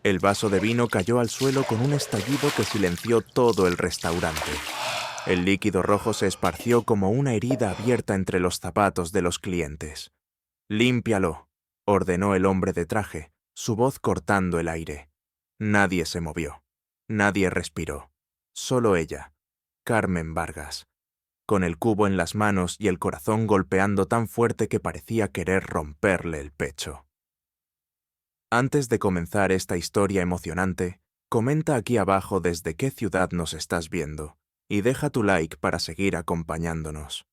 El vaso de vino cayó al suelo con un estallido que silenció todo el restaurante. El líquido rojo se esparció como una herida abierta entre los zapatos de los clientes. «Límpialo», ordenó el hombre de traje, su voz cortando el aire. Nadie se movió. Nadie respiró. Solo ella, Carmen Vargas, con el cubo en las manos y el corazón golpeando tan fuerte que parecía querer romperle el pecho. Antes de comenzar esta historia emocionante, comenta aquí abajo desde qué ciudad nos estás viendo y deja tu like para seguir acompañándonos.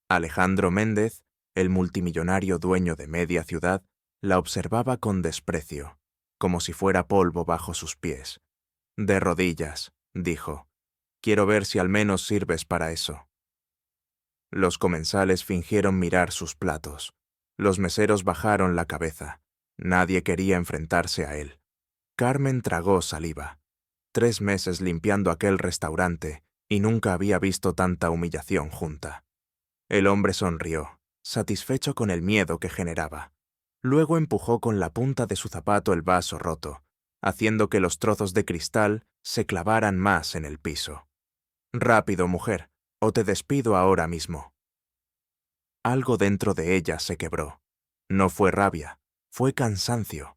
Alejandro Méndez, el multimillonario dueño de media ciudad, la observaba con desprecio, como si fuera polvo bajo sus pies. «De rodillas», dijo. «Quiero ver si al menos sirves para eso». Los comensales fingieron mirar sus platos. Los meseros bajaron la cabeza. Nadie quería enfrentarse a él. Carmen tragó saliva. 3 meses limpiando aquel restaurante y nunca había visto tanta humillación junta. El hombre sonrió, satisfecho con el miedo que generaba. Luego empujó con la punta de su zapato el vaso roto, haciendo que los trozos de cristal se clavaran más en el piso. «Rápido, mujer, o te despido ahora mismo». Algo dentro de ella se quebró. No fue rabia, fue cansancio.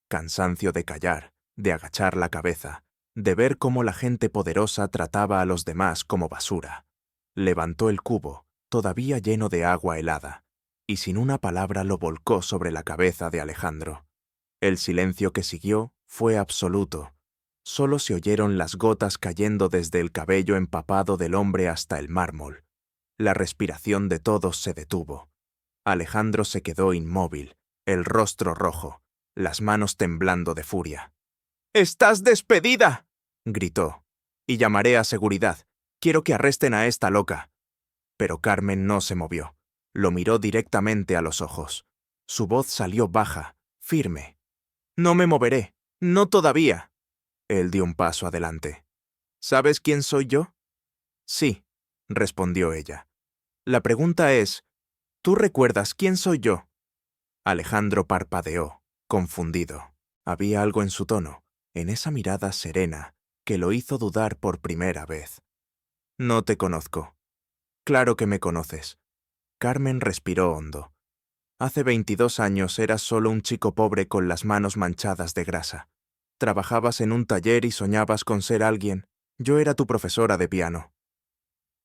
Cansancio de callar, de agachar la cabeza, de ver cómo la gente poderosa trataba a los demás como basura. Levantó el cubo, todavía lleno de agua helada, y sin una palabra lo volcó sobre la cabeza de Alejandro. El silencio que siguió fue absoluto. Solo se oyeron las gotas cayendo desde el cabello empapado del hombre hasta el mármol. La respiración de todos se detuvo. Alejandro se quedó inmóvil, el rostro rojo, las manos temblando de furia. «¡Estás despedida!», gritó. «Y llamaré a seguridad. Quiero que arresten a esta loca». Pero Carmen no se movió. Lo miró directamente a los ojos. Su voz salió baja, firme. «No me moveré. No todavía». Él dio un paso adelante. «¿Sabes quién soy yo?» «Sí», respondió ella. «La pregunta es, ¿tú recuerdas quién soy yo?» Alejandro parpadeó, confundido. Había algo en su tono, en esa mirada serena, que lo hizo dudar por primera vez. «No te conozco». «Claro que me conoces». Carmen respiró hondo. «Hace 22 años eras solo un chico pobre con las manos manchadas de grasa. Trabajabas en un taller y soñabas con ser alguien. Yo era tu profesora de piano».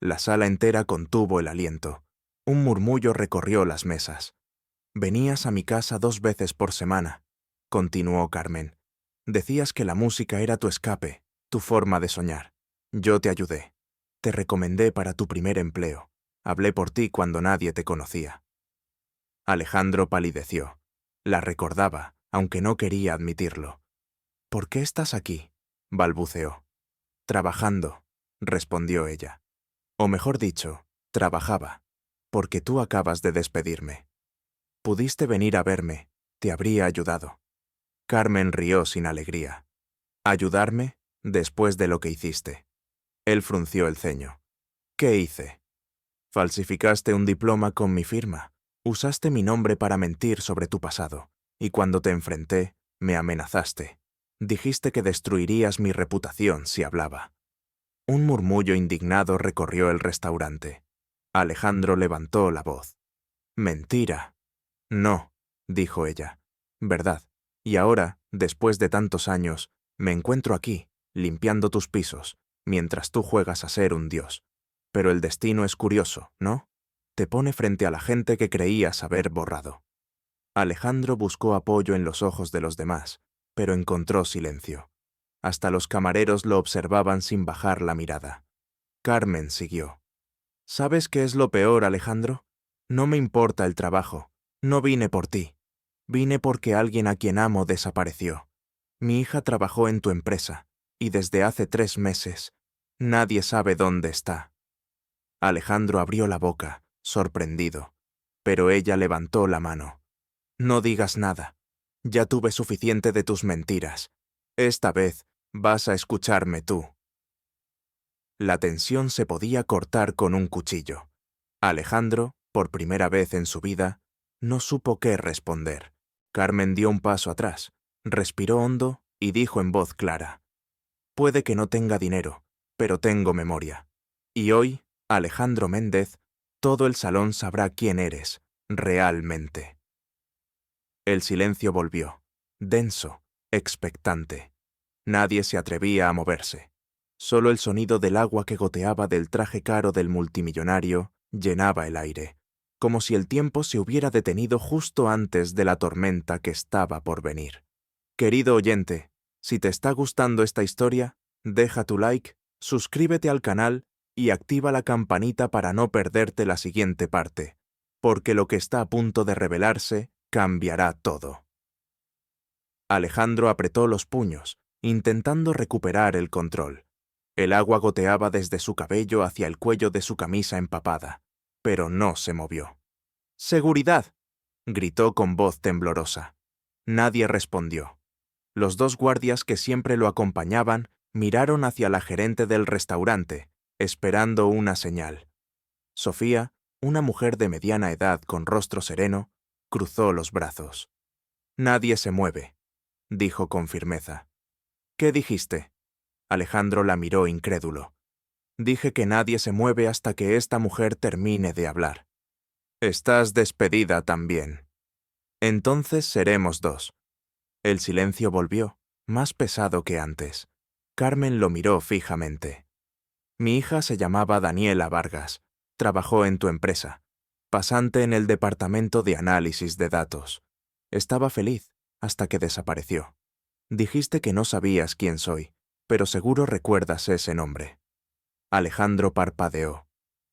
La sala entera contuvo el aliento. Un murmullo recorrió las mesas. «Venías a mi casa 2 veces por semana», continuó Carmen. «Decías que la música era tu escape, tu forma de soñar. Yo te ayudé. Te recomendé para tu primer empleo. Hablé por ti cuando nadie te conocía». Alejandro palideció. La recordaba, aunque no quería admitirlo. «¿Por qué estás aquí?», balbuceó. «Trabajando», respondió ella. «O mejor dicho, trabajaba, porque tú acabas de despedirme. Pudiste venir a verme, te habría ayudado». Carmen rió sin alegría. «¿Ayudarme? Después de lo que hiciste». Él frunció el ceño. «¿Qué hice?» «Falsificaste un diploma con mi firma. Usaste mi nombre para mentir sobre tu pasado. Y cuando te enfrenté, me amenazaste. Dijiste que destruirías mi reputación si hablaba». Un murmullo indignado recorrió el restaurante. Alejandro levantó la voz. «Mentira». «No», dijo ella. «Verdad. Y ahora, después de tantos años, me encuentro aquí, limpiando tus pisos, mientras tú juegas a ser un dios. Pero el destino es curioso, ¿no? Te pone frente a la gente que creías haber borrado». Alejandro buscó apoyo en los ojos de los demás, pero encontró silencio. Hasta los camareros lo observaban sin bajar la mirada. Carmen siguió. «¿Sabes qué es lo peor, Alejandro? No me importa el trabajo. No vine por ti. Vine porque alguien a quien amo desapareció. Mi hija trabajó en tu empresa, y desde hace 3 meses, nadie sabe dónde está». Alejandro abrió la boca, sorprendido, pero ella levantó la mano. «No digas nada. Ya tuve suficiente de tus mentiras. Esta vez vas a escucharme tú». La tensión se podía cortar con un cuchillo. Alejandro, por primera vez en su vida, no supo qué responder. Carmen dio un paso atrás, Respiró hondo y dijo en voz clara: «Puede que no tenga dinero, pero tengo memoria. Y hoy, Alejandro Méndez, todo el salón sabrá quién eres, realmente». El silencio volvió, denso, expectante. Nadie se atrevía a moverse. Solo el sonido del agua que goteaba del traje caro del multimillonario llenaba el aire, como si el tiempo se hubiera detenido justo antes de la tormenta que estaba por venir. Querido oyente, si te está gustando esta historia, deja tu like, suscríbete al canal y activa la campanita para no perderte la siguiente parte, porque lo que está a punto de revelarse cambiará todo. Alejandro apretó los puños, intentando recuperar el control. El agua goteaba desde su cabello hacia el cuello de su camisa empapada, pero no se movió. «¡Seguridad!», gritó con voz temblorosa. Nadie respondió. Los dos guardias que siempre lo acompañaban miraron hacia la gerente del restaurante, esperando una señal. Sofía, una mujer de mediana edad con rostro sereno, cruzó los brazos. «Nadie se mueve», dijo con firmeza. «¿Qué dijiste?». Alejandro la miró incrédulo. «Dije que nadie se mueve hasta que esta mujer termine de hablar». «Estás despedida también». «Entonces seremos dos». El silencio volvió, más pesado que antes. Carmen lo miró fijamente. «Mi hija se llamaba Daniela Vargas. Trabajó en tu empresa. Pasante en el departamento de análisis de datos. Estaba feliz hasta que desapareció. Dijiste que no sabías quién soy, pero seguro recuerdas ese nombre». Alejandro parpadeó.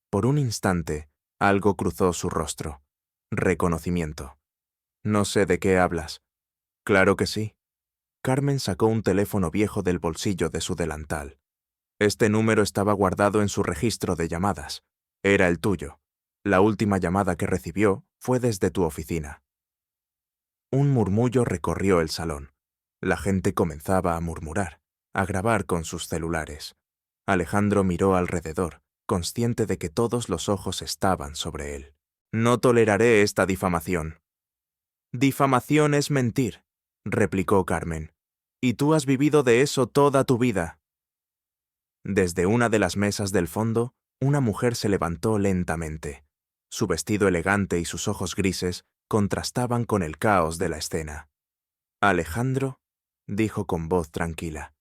Por un instante, algo cruzó su rostro. Reconocimiento. «No sé de qué hablas». «Claro que sí». Carmen sacó un teléfono viejo del bolsillo de su delantal. «Este número estaba guardado en su registro de llamadas. Era el tuyo. La última llamada que recibió fue desde tu oficina». Un murmullo recorrió el salón. La gente comenzaba a murmurar, a grabar con sus celulares. Alejandro miró alrededor, consciente de que todos los ojos estaban sobre él. «No toleraré esta difamación». «Difamación es mentir», replicó Carmen. «Y tú has vivido de eso toda tu vida». Desde una de las mesas del fondo, una mujer se levantó lentamente. Su vestido elegante y sus ojos grises contrastaban con el caos de la escena. «Alejandro», dijo con voz tranquila,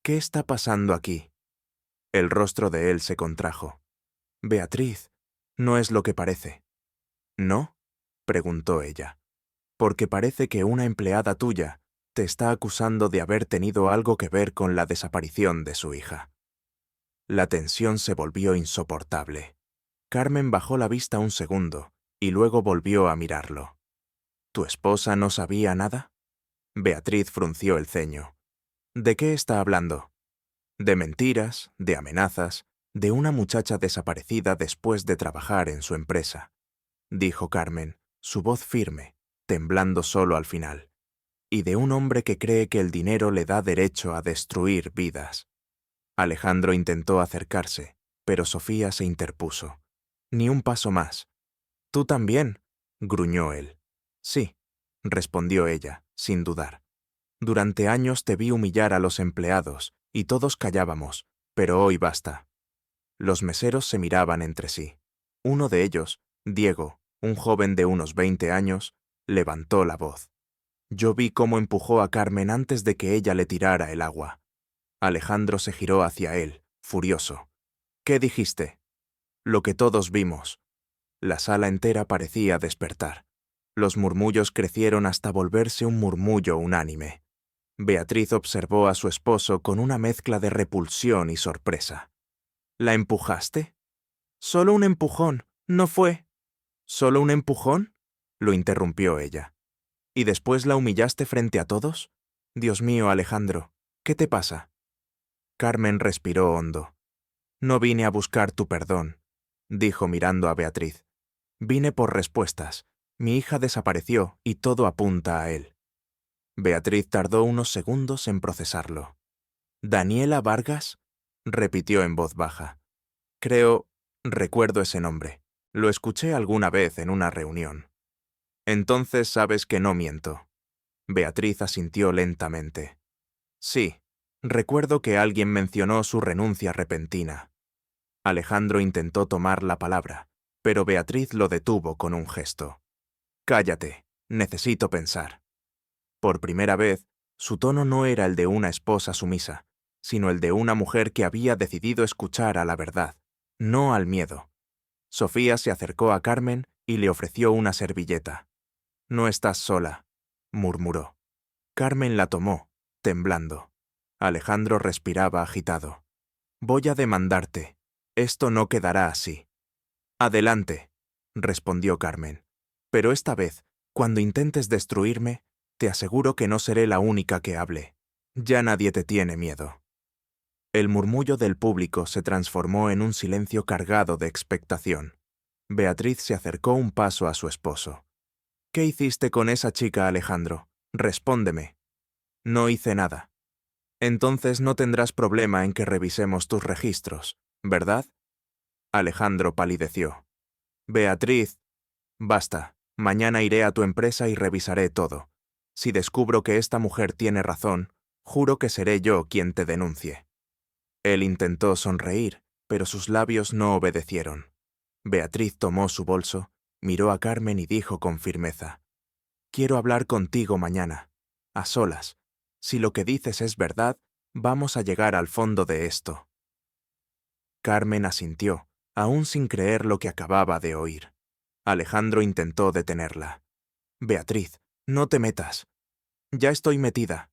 «¿qué está pasando aquí?». El rostro de él se contrajo. «Beatriz, no es lo que parece». «¿No?», preguntó ella. «Porque parece que una empleada tuya te está acusando de haber tenido algo que ver con la desaparición de su hija». La tensión se volvió insoportable. Carmen bajó la vista un segundo y luego volvió a mirarlo. «¿Tu esposa no sabía nada?». Beatriz frunció el ceño. «¿De qué está hablando?». «De mentiras, de amenazas, de una muchacha desaparecida después de trabajar en su empresa», dijo Carmen, su voz firme, temblando solo al final. «Y de un hombre que cree que el dinero le da derecho a destruir vidas». Alejandro intentó acercarse, pero Sofía se interpuso. «Ni un paso más». «¿Tú también?», gruñó él. «Sí», respondió ella, sin dudar. «Durante años te vi humillar a los empleados, y todos callábamos, pero hoy basta». Los meseros se miraban entre sí. Uno de ellos, Diego, un joven de unos 20 años, levantó la voz. «Yo vi cómo empujó a Carmen antes de que ella le tirara el agua». Alejandro se giró hacia él, furioso. «¿Qué dijiste?». «Lo que todos vimos». La sala entera parecía despertar. Los murmullos crecieron hasta volverse un murmullo unánime. Beatriz observó a su esposo con una mezcla de repulsión y sorpresa. «¿La empujaste?». «Solo un empujón, no fue». «¿Solo un empujón?», lo interrumpió ella. «¿Y después la humillaste frente a todos? Dios mío, Alejandro, ¿qué te pasa?». Carmen respiró hondo. «No vine a buscar tu perdón», dijo mirando a Beatriz. «Vine por respuestas. Mi hija desapareció y todo apunta a él». Beatriz tardó unos segundos en procesarlo. «¿Daniela Vargas?», repitió en voz baja. «Recuerdo ese nombre. Lo escuché alguna vez en una reunión». «Entonces sabes que no miento». Beatriz asintió lentamente. Sí, recuerdo que alguien mencionó su renuncia repentina. Alejandro intentó tomar la palabra, pero Beatriz lo detuvo con un gesto. Cállate, necesito pensar. Por primera vez, su tono no era el de una esposa sumisa, sino el de una mujer que había decidido escuchar a la verdad, no al miedo. Sofía se acercó a Carmen y le ofreció una servilleta. No estás sola, murmuró. Carmen la tomó, temblando. Alejandro respiraba agitado. Voy a demandarte. Esto no quedará así. Adelante, respondió Carmen. Pero esta vez, cuando intentes destruirme, te aseguro que no seré la única que hable. Ya nadie te tiene miedo. El murmullo del público se transformó en un silencio cargado de expectación. Beatriz se acercó un paso a su esposo. ¿Qué hiciste con esa chica, Alejandro? Respóndeme. No hice nada. Entonces no tendrás problema en que revisemos tus registros, ¿verdad? Alejandro palideció. Beatriz. Basta. Mañana iré a tu empresa y revisaré todo. Si descubro que esta mujer tiene razón, juro que seré yo quien te denuncie. Él intentó sonreír, pero sus labios no obedecieron. Beatriz tomó su bolso, miró a Carmen y dijo con firmeza: Quiero hablar contigo mañana, a solas. Si lo que dices es verdad, vamos a llegar al fondo de esto. Carmen asintió, aún sin creer lo que acababa de oír. Alejandro intentó detenerla. Beatriz, no te metas. Ya estoy metida.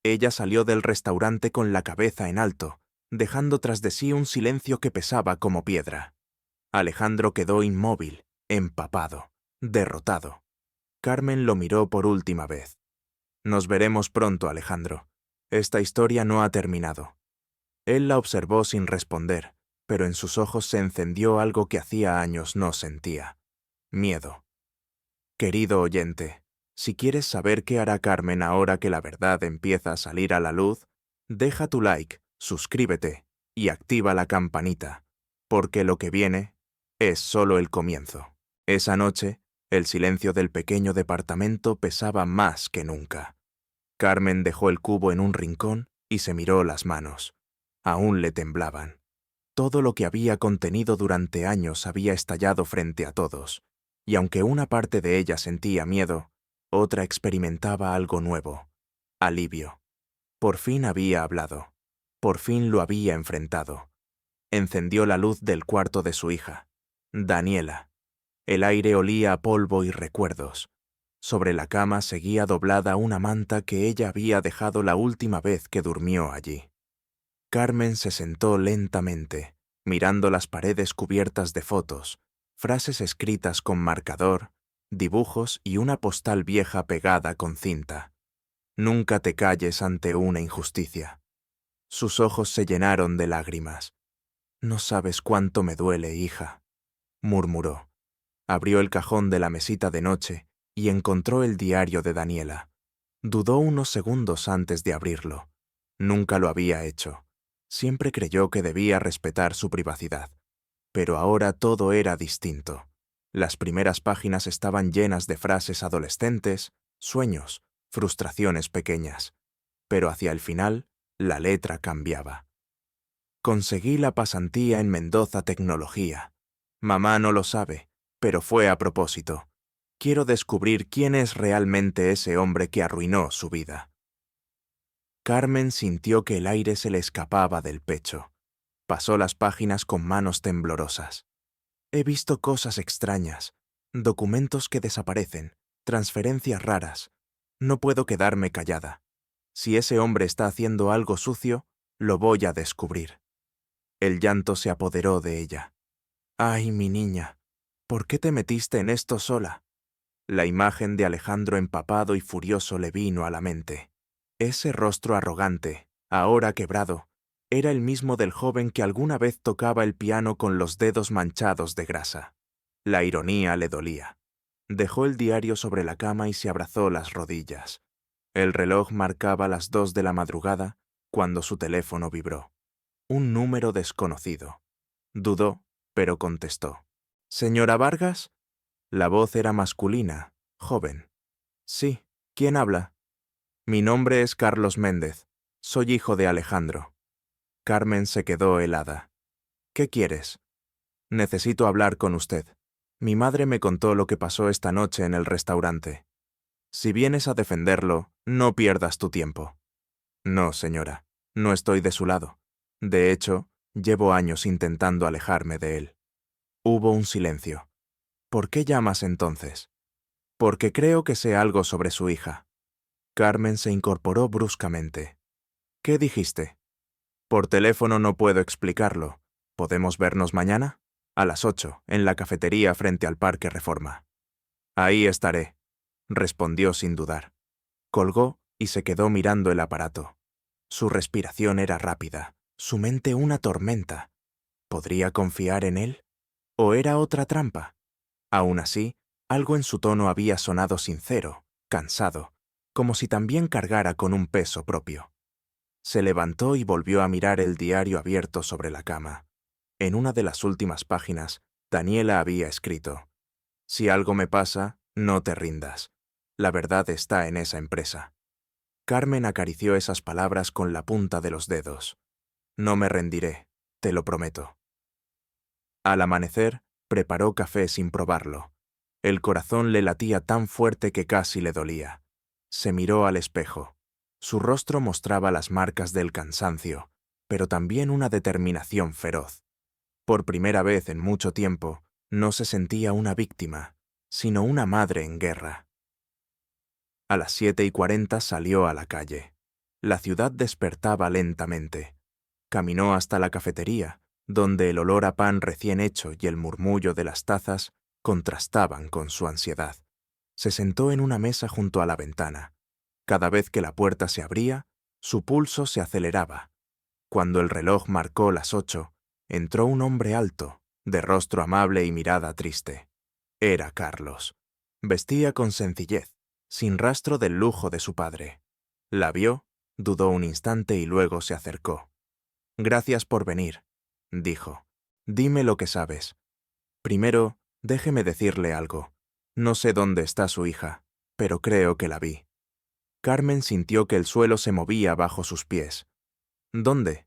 Ella salió del restaurante con la cabeza en alto, dejando tras de sí un silencio que pesaba como piedra. Alejandro quedó inmóvil, empapado, derrotado. Carmen lo miró por última vez. Nos veremos pronto, Alejandro. Esta historia no ha terminado. Él la observó sin responder, pero en sus ojos se encendió algo que hacía años no sentía: miedo. Querido oyente, si quieres saber qué hará Carmen ahora que la verdad empieza a salir a la luz, deja tu like, suscríbete y activa la campanita, porque lo que viene es solo el comienzo. Esa noche, el silencio del pequeño departamento pesaba más que nunca. Carmen dejó el cubo en un rincón y se miró las manos. Aún le temblaban. Todo lo que había contenido durante años había estallado frente a todos, y aunque una parte de ella sentía miedo, otra experimentaba algo nuevo: alivio. Por fin había hablado. Por fin lo había enfrentado. Encendió la luz del cuarto de su hija, Daniela. El aire olía a polvo y recuerdos. Sobre la cama seguía doblada una manta que ella había dejado la última vez que durmió allí. Carmen se sentó lentamente, mirando las paredes cubiertas de fotos, frases escritas con marcador, dibujos y una postal vieja pegada con cinta. Nunca te calles ante una injusticia. Sus ojos se llenaron de lágrimas. No sabes cuánto me duele, hija, murmuró. Abrió el cajón de la mesita de noche y encontró el diario de Daniela. Dudó unos segundos antes de abrirlo. Nunca lo había hecho. Siempre creyó que debía respetar su privacidad. Pero ahora todo era distinto. Las primeras páginas estaban llenas de frases adolescentes, sueños, frustraciones pequeñas. Pero hacia el final, la letra cambiaba. Conseguí la pasantía en Mendoza Tecnología. Mamá no lo sabe, pero fue a propósito. Quiero descubrir quién es realmente ese hombre que arruinó su vida. Carmen sintió que el aire se le escapaba del pecho. Pasó las páginas con manos temblorosas. He visto cosas extrañas, documentos que desaparecen, transferencias raras. No puedo quedarme callada. Si ese hombre está haciendo algo sucio, lo voy a descubrir. El llanto se apoderó de ella. ¡Ay, mi niña! ¿Por qué te metiste en esto sola? La imagen de Alejandro empapado y furioso le vino a la mente. Ese rostro arrogante, ahora quebrado, era el mismo del joven que alguna vez tocaba el piano con los dedos manchados de grasa. La ironía le dolía. Dejó el diario sobre la cama y se abrazó las rodillas. El reloj marcaba las 2 de la madrugada cuando su teléfono vibró. Un número desconocido. Dudó, pero contestó. ¿Señora Vargas? La voz era masculina, joven. Sí, ¿quién habla? Mi nombre es Carlos Méndez. Soy hijo de Alejandro. Carmen se quedó helada. ¿Qué quieres? Necesito hablar con usted. Mi madre me contó lo que pasó esta noche en el restaurante. Si vienes a defenderlo, no pierdas tu tiempo. No, señora, no estoy de su lado. De hecho, llevo años intentando alejarme de él. Hubo un silencio. ¿Por qué llamas entonces? Porque creo que sé algo sobre su hija. Carmen se incorporó bruscamente. ¿Qué dijiste? Por teléfono no puedo explicarlo. ¿Podemos vernos mañana? A las 8, en la cafetería frente al Parque Reforma. Ahí estaré, respondió sin dudar. Colgó y se quedó mirando el aparato. Su respiración era rápida, su mente una tormenta. ¿Podría confiar en él? ¿O era otra trampa? Aún así, algo en su tono había sonado sincero, cansado, como si también cargara con un peso propio. Se levantó y volvió a mirar el diario abierto sobre la cama. En una de las últimas páginas, Daniela había escrito: «Si algo me pasa, no te rindas. La verdad está en esa empresa». Carmen acarició esas palabras con la punta de los dedos. «No me rendiré, te lo prometo». Al amanecer, preparó café sin probarlo. El corazón le latía tan fuerte que casi le dolía. Se miró al espejo. Su rostro mostraba las marcas del cansancio, pero también una determinación feroz. Por primera vez en mucho tiempo, no se sentía una víctima, sino una madre en guerra. A las 7:40 salió a la calle. La ciudad despertaba lentamente. Caminó hasta la cafetería, donde el olor a pan recién hecho y el murmullo de las tazas contrastaban con su ansiedad. Se sentó en una mesa junto a la ventana. Cada vez que la puerta se abría, su pulso se aceleraba. Cuando el reloj marcó las 8, entró un hombre alto, de rostro amable y mirada triste. Era Carlos. Vestía con sencillez, sin rastro del lujo de su padre. La vio, dudó un instante y luego se acercó. «Gracias por venir», dijo. «Dime lo que sabes. Primero, déjeme decirle algo. No sé dónde está su hija, pero creo que la vi». Carmen sintió que el suelo se movía bajo sus pies. «¿Dónde?»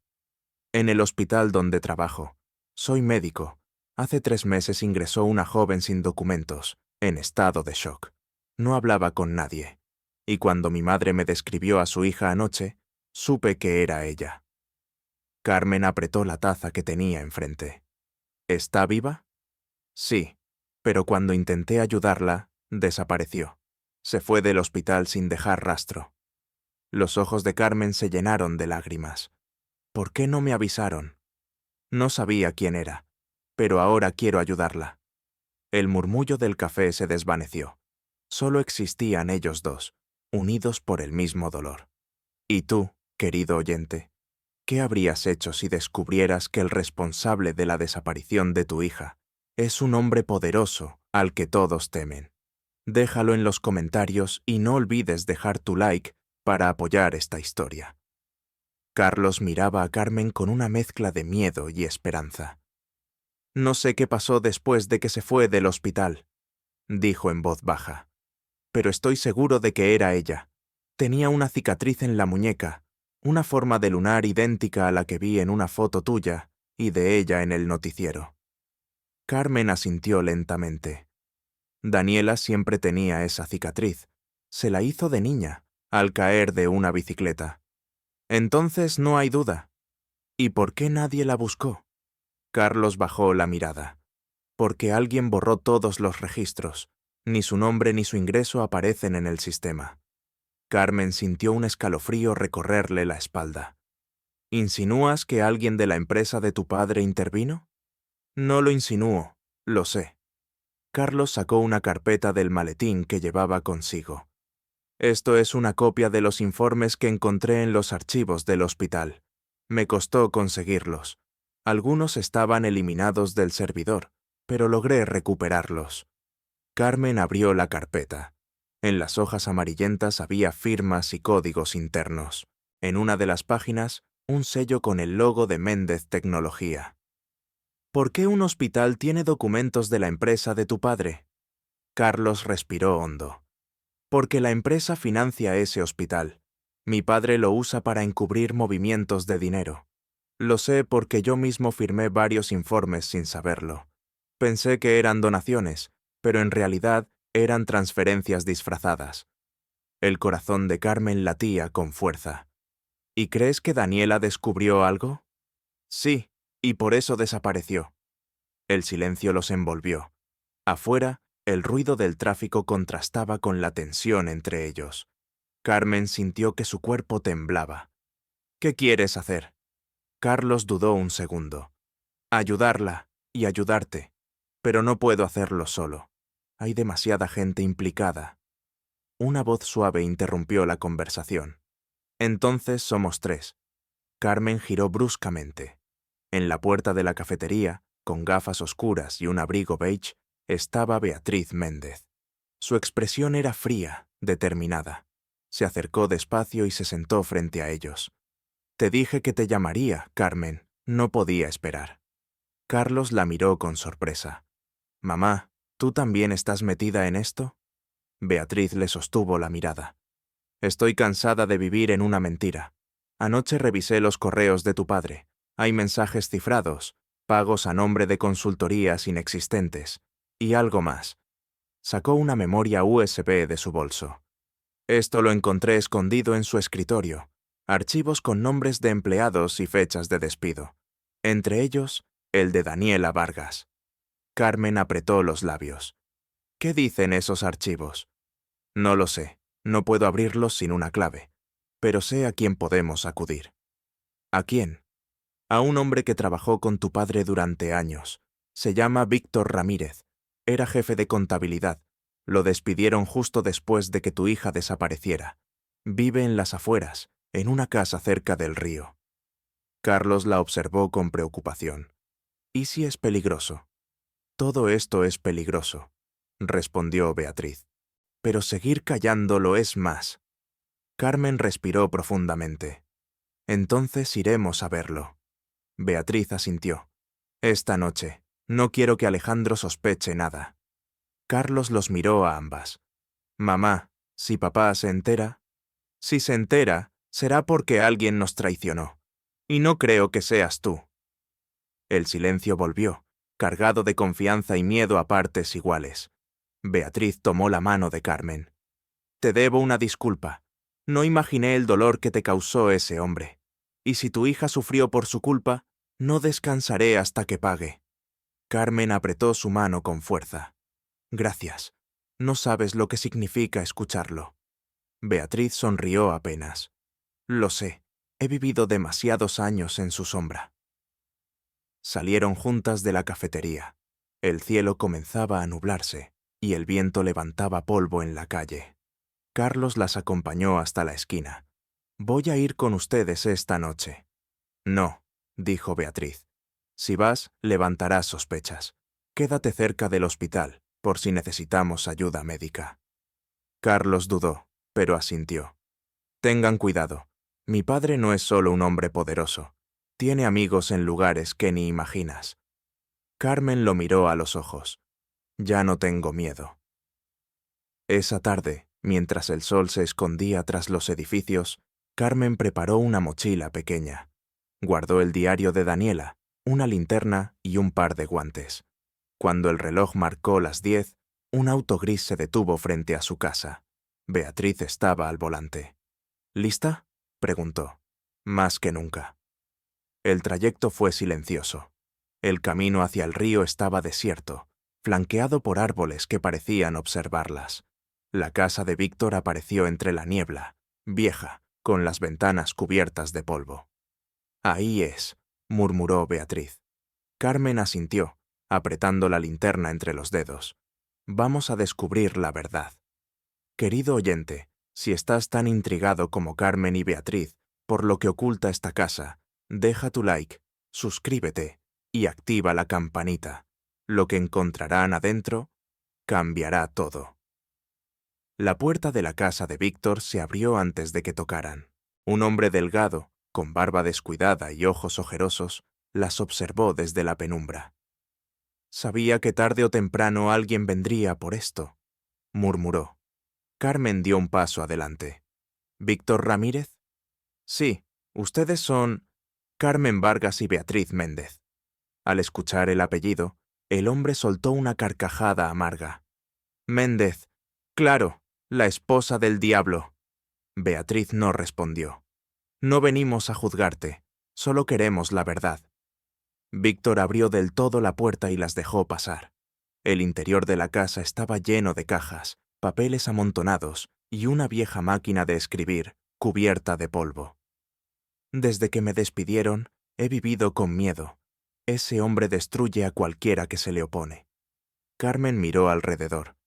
«En el hospital donde trabajo. Soy médico. Hace 3 meses ingresó una joven sin documentos, en estado de shock. No hablaba con nadie. Y cuando mi madre me describió a su hija anoche, supe que era ella». Carmen apretó la taza que tenía enfrente. «¿Está viva?» «Sí, pero cuando intenté ayudarla, desapareció. Se fue del hospital sin dejar rastro». Los ojos de Carmen se llenaron de lágrimas. «¿Por qué no me avisaron?» «No sabía quién era, pero ahora quiero ayudarla». El murmullo del café se desvaneció. Solo existían ellos dos, unidos por el mismo dolor. ¿Y tú, querido oyente? ¿Qué habrías hecho si descubrieras que el responsable de la desaparición de tu hija es un hombre poderoso al que todos temen? Déjalo en los comentarios y no olvides dejar tu like para apoyar esta historia. Carlos miraba a Carmen con una mezcla de miedo y esperanza. «No sé qué pasó después de que se fue del hospital», dijo en voz baja. «Pero estoy seguro de que era ella. Tenía una cicatriz en la muñeca, una forma de lunar idéntica a la que vi en una foto tuya y de ella en el noticiero». Carmen asintió lentamente. Daniela siempre tenía esa cicatriz. Se la hizo de niña, al caer de una bicicleta. Entonces no hay duda. ¿Y por qué nadie la buscó? Carlos bajó la mirada. Porque alguien borró todos los registros. Ni su nombre ni su ingreso aparecen en el sistema. Carmen sintió un escalofrío recorrerle la espalda. ¿Insinúas que alguien de la empresa de tu padre intervino? No lo insinúo, lo sé. Carlos sacó una carpeta del maletín que llevaba consigo. Esto es una copia de los informes que encontré en los archivos del hospital. Me costó conseguirlos. Algunos estaban eliminados del servidor, pero logré recuperarlos. Carmen abrió la carpeta. En las hojas amarillentas había firmas y códigos internos. En una de las páginas, un sello con el logo de Méndez Tecnología. ¿Por qué un hospital tiene documentos de la empresa de tu padre? Carlos respiró hondo. Porque la empresa financia ese hospital. Mi padre lo usa para encubrir movimientos de dinero. Lo sé porque yo mismo firmé varios informes sin saberlo. Pensé que eran donaciones, pero en realidad eran transferencias disfrazadas. El corazón de Carmen latía con fuerza. ¿Y crees que Daniela descubrió algo? Sí, y por eso desapareció. El silencio los envolvió. Afuera, el ruido del tráfico contrastaba con la tensión entre ellos. Carmen sintió que su cuerpo temblaba. ¿Qué quieres hacer? Carlos dudó un segundo. Ayudarla y ayudarte. Pero no puedo hacerlo solo. Hay demasiada gente implicada. Una voz suave interrumpió la conversación. Entonces somos tres. Carmen giró bruscamente. En la puerta de la cafetería, con gafas oscuras y un abrigo beige, estaba Beatriz Méndez. Su expresión era fría, determinada. Se acercó despacio y se sentó frente a ellos. Te dije que te llamaría, Carmen. No podía esperar. Carlos la miró con sorpresa. Mamá, ¿tú también estás metida en esto? Beatriz le sostuvo la mirada. Estoy cansada de vivir en una mentira. Anoche revisé los correos de tu padre. Hay mensajes cifrados, pagos a nombre de consultorías inexistentes, y algo más. Sacó una memoria USB de su bolso. Esto lo encontré escondido en su escritorio. Archivos con nombres de empleados y fechas de despido. Entre ellos, el de Daniela Vargas. Carmen apretó los labios. ¿Qué dicen esos archivos? No lo sé. No puedo abrirlos sin una clave. Pero sé a quién podemos acudir. ¿A quién? A un hombre que trabajó con tu padre durante años. Se llama Víctor Ramírez. Era jefe de contabilidad. Lo despidieron justo después de que tu hija desapareciera. Vive en las afueras, en una casa cerca del río. Carlos la observó con preocupación. ¿Y si es peligroso? Todo esto es peligroso, respondió Beatriz. Pero seguir callando lo es más. Carmen respiró profundamente. Entonces iremos a verlo. Beatriz asintió. Esta noche. No quiero que Alejandro sospeche nada. Carlos los miró a ambas. Mamá, si papá se entera. Si se entera, será porque alguien nos traicionó. Y no creo que seas tú. El silencio volvió, cargado de confianza y miedo a partes iguales. Beatriz tomó la mano de Carmen. Te debo una disculpa. No imaginé el dolor que te causó ese hombre. Y si tu hija sufrió por su culpa, no descansaré hasta que pague. Carmen apretó su mano con fuerza. Gracias. No sabes lo que significa escucharlo. Beatriz sonrió apenas. Lo sé. He vivido demasiados años en su sombra. Salieron juntas de la cafetería. El cielo comenzaba a nublarse, y el viento levantaba polvo en la calle. Carlos las acompañó hasta la esquina. Voy a ir con ustedes esta noche. No, dijo Beatriz. Si vas, levantarás sospechas. Quédate cerca del hospital, por si necesitamos ayuda médica. Carlos dudó, pero asintió. Tengan cuidado. Mi padre no es solo un hombre poderoso. Tiene amigos en lugares que ni imaginas. Carmen lo miró a los ojos. Ya no tengo miedo. Esa tarde, mientras el sol se escondía tras los edificios, Carmen preparó una mochila pequeña. Guardó el diario de Daniela, una linterna y un par de guantes. Cuando el reloj marcó las 10, un auto gris se detuvo frente a su casa. Beatriz estaba al volante. ¿Lista?, preguntó. Más que nunca. El trayecto fue silencioso. El camino hacia el río estaba desierto, flanqueado por árboles que parecían observarlas. La casa de Víctor apareció entre la niebla, vieja, con las ventanas cubiertas de polvo. Ahí es, murmuró Beatriz. Carmen asintió, apretando la linterna entre los dedos. Vamos a descubrir la verdad. Querido oyente, si estás tan intrigado como Carmen y Beatriz por lo que oculta esta casa, deja tu like, suscríbete y activa la campanita. Lo que encontrarán adentro cambiará todo. La puerta de la casa de Víctor se abrió antes de que tocaran. Un hombre delgado, con barba descuidada y ojos ojerosos, las observó desde la penumbra. Sabía que tarde o temprano alguien vendría por esto, murmuró. Carmen dio un paso adelante. ¿Víctor Ramírez? Sí, ustedes son Carmen Vargas y Beatriz Méndez. Al escuchar el apellido, el hombre soltó una carcajada amarga. Méndez, claro, la esposa del diablo. Beatriz no respondió. No venimos a juzgarte, solo queremos la verdad. Víctor abrió del todo la puerta y las dejó pasar. El interior de la casa estaba lleno de cajas, papeles amontonados y una vieja máquina de escribir, cubierta de polvo. Desde que me despidieron, he vivido con miedo. Ese hombre destruye a cualquiera que se le opone. Carmen miró alrededor.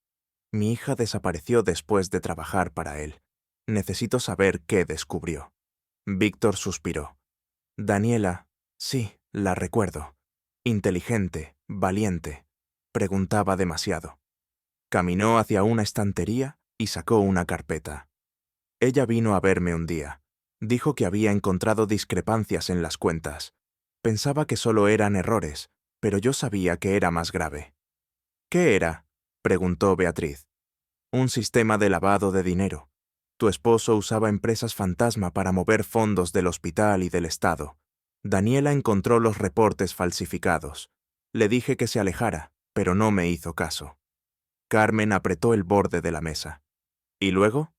Mi hija desapareció después de trabajar para él. Necesito saber qué descubrió. Víctor suspiró. Daniela, sí, la recuerdo. Inteligente, valiente. Preguntaba demasiado. Caminó hacia una estantería y sacó una carpeta. Ella vino a verme un día. Dijo que había encontrado discrepancias en las cuentas. Pensaba que solo eran errores, pero yo sabía que era más grave. ¿Qué era?, preguntó Beatriz. Un sistema de lavado de dinero. Tu esposo usaba empresas fantasma para mover fondos del hospital y del Estado. Daniela encontró los reportes falsificados. Le dije que se alejara, pero no me hizo caso. Carmen apretó el borde de la mesa. ¿Y luego?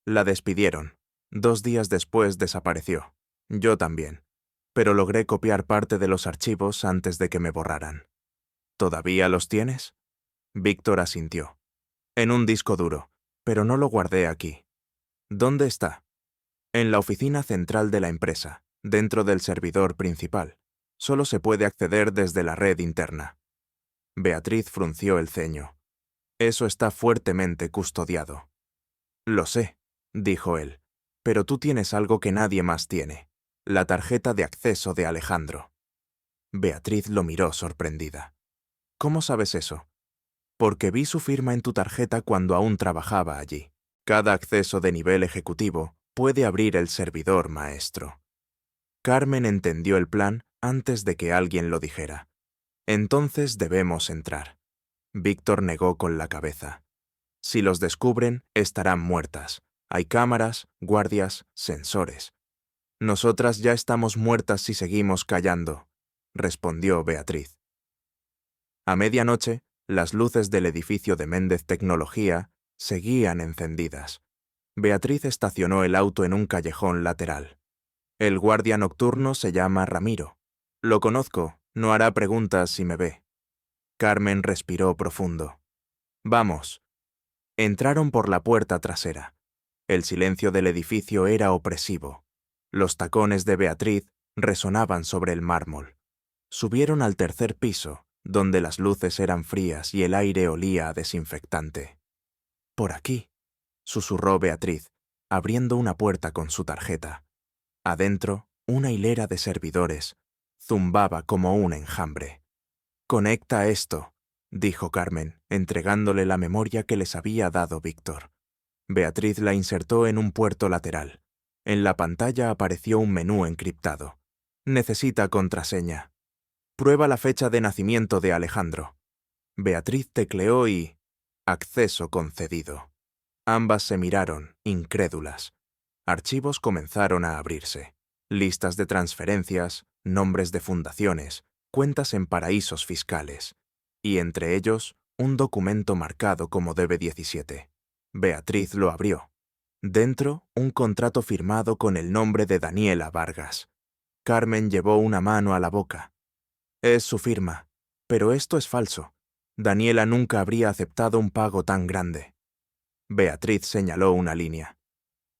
La despidieron. 2 días después desapareció. Yo también. Pero logré copiar parte de los archivos antes de que me borraran. ¿Todavía los tienes? Víctor asintió. En un disco duro, pero no lo guardé aquí. ¿Dónde está? En la oficina central de la empresa, dentro del servidor principal. Solo se puede acceder desde la red interna. Beatriz frunció el ceño. Eso está fuertemente custodiado. Lo sé, dijo él, pero tú tienes algo que nadie más tiene, la tarjeta de acceso de Alejandro. Beatriz lo miró sorprendida. ¿Cómo sabes eso? Porque vi su firma en tu tarjeta cuando aún trabajaba allí. Cada acceso de nivel ejecutivo puede abrir el servidor maestro. Carmen entendió el plan antes de que alguien lo dijera. Entonces debemos entrar. Víctor negó con la cabeza. Si los descubren, estarán muertas. Hay cámaras, guardias, sensores. Nosotras ya estamos muertas si seguimos callando, respondió Beatriz. A medianoche, las luces del edificio de Méndez Tecnología seguían encendidas. Beatriz estacionó el auto en un callejón lateral. El guardia nocturno se llama Ramiro. Lo conozco, no hará preguntas si me ve. Carmen respiró profundo. Vamos. Entraron por la puerta trasera. El silencio del edificio era opresivo. Los tacones de Beatriz resonaban sobre el mármol. Subieron al 3er piso, donde las luces eran frías y el aire olía a desinfectante. Por aquí, susurró Beatriz, abriendo una puerta con su tarjeta. Adentro, una hilera de servidores zumbaba como un enjambre. Conecta esto, dijo Carmen, entregándole la memoria que les había dado Víctor. Beatriz la insertó en un puerto lateral. En la pantalla apareció un menú encriptado. Necesita contraseña. Prueba la fecha de nacimiento de Alejandro. Beatriz tecleó y... acceso concedido. Ambas se miraron, incrédulas. Archivos comenzaron a abrirse. Listas de transferencias, nombres de fundaciones, cuentas en paraísos fiscales. Y entre ellos, un documento marcado como DB17. Beatriz lo abrió. Dentro, un contrato firmado con el nombre de Daniela Vargas. Carmen llevó una mano a la boca. Es su firma, pero esto es falso. Daniela nunca habría aceptado un pago tan grande. Beatriz señaló una línea.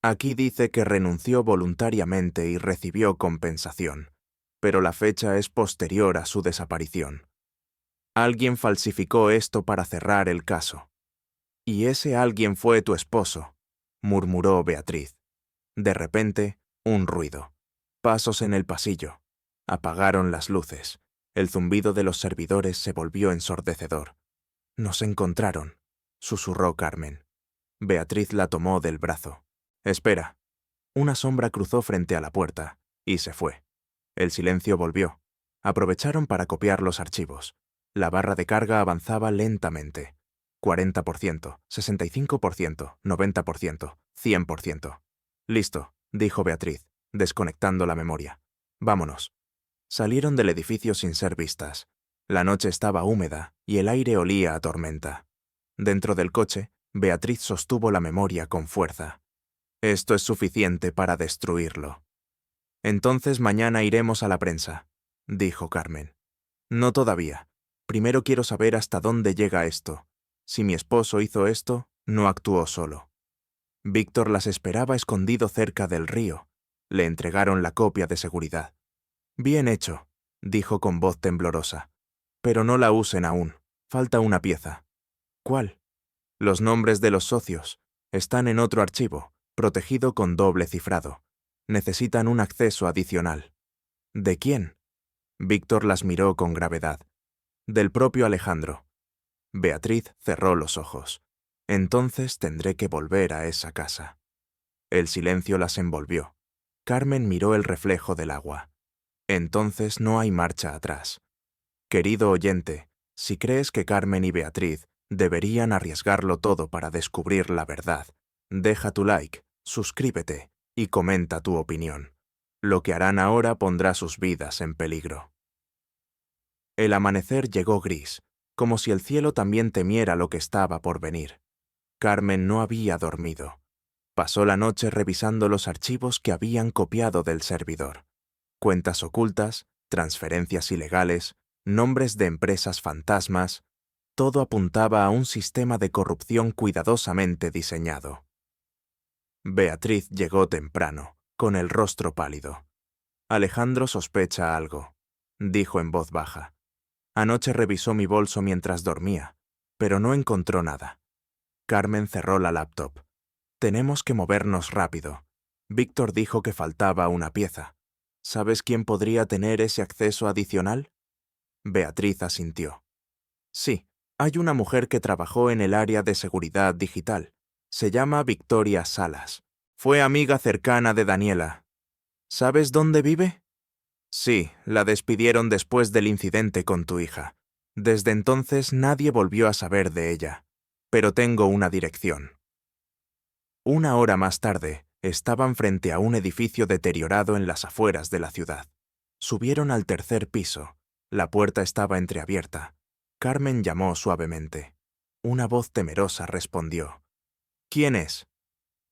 Aquí dice que renunció voluntariamente y recibió compensación, pero la fecha es posterior a su desaparición. Alguien falsificó esto para cerrar el caso. Y ese alguien fue tu esposo, murmuró Beatriz. De repente, un ruido. Pasos en el pasillo. Apagaron las luces. El zumbido de los servidores se volvió ensordecedor. Nos encontraron, susurró Carmen. Beatriz la tomó del brazo. Espera. Una sombra cruzó frente a la puerta y se fue. El silencio volvió. Aprovecharon para copiar los archivos. La barra de carga avanzaba lentamente. 40%, 65%, 90%, 100%. Listo, dijo Beatriz. desconectando la memoria. Vámonos. Salieron del edificio sin ser vistas. La noche estaba húmeda y el aire olía a tormenta. Dentro del coche, Beatriz sostuvo la memoria con fuerza. Esto es suficiente para destruirlo. Entonces mañana iremos a la prensa, dijo Carmen. No todavía. Primero quiero saber hasta dónde llega esto. Si mi esposo hizo esto, no actuó solo. Víctor las esperaba escondido cerca del río. Le entregaron la copia de seguridad. Bien hecho, dijo con voz temblorosa. Pero no la usen aún. Falta una pieza. ¿Cuál? Los nombres de los socios. Están en otro archivo, protegido con doble cifrado. Necesitan un acceso adicional. ¿De quién? Víctor las miró con gravedad. Del propio Alejandro. Beatriz cerró los ojos. Entonces tendré que volver a esa casa. El silencio las envolvió. Carmen miró el reflejo del agua. Entonces no hay marcha atrás. Querido oyente, si crees que Carmen y Beatriz deberían arriesgarlo todo para descubrir la verdad, deja tu like, suscríbete y comenta tu opinión. Lo que harán ahora pondrá sus vidas en peligro. El amanecer llegó gris, como si el cielo también temiera lo que estaba por venir. Carmen no había dormido. Pasó la noche revisando los archivos que habían copiado del servidor. Cuentas ocultas, transferencias ilegales, nombres de empresas fantasmas, todo apuntaba a un sistema de corrupción cuidadosamente diseñado. Beatriz llegó temprano, con el rostro pálido. Alejandro sospecha algo, dijo en voz baja. Anoche revisó mi bolso mientras dormía, pero no encontró nada. Carmen cerró la laptop. Tenemos que movernos rápido. Víctor dijo que faltaba una pieza. ¿Sabes quién podría tener ese acceso adicional? Beatriz asintió. Sí, hay una mujer que trabajó en el área de seguridad digital. Se llama Victoria Salas. Fue amiga cercana de Daniela. ¿Sabes dónde vive? Sí, la despidieron después del incidente con tu hija. Desde entonces nadie volvió a saber de ella. Pero tengo una dirección. Una hora más tarde, estaban frente a un edificio deteriorado en las afueras de la ciudad. Subieron al tercer piso. La puerta estaba entreabierta. Carmen llamó suavemente. Una voz temerosa respondió. ¿Quién es?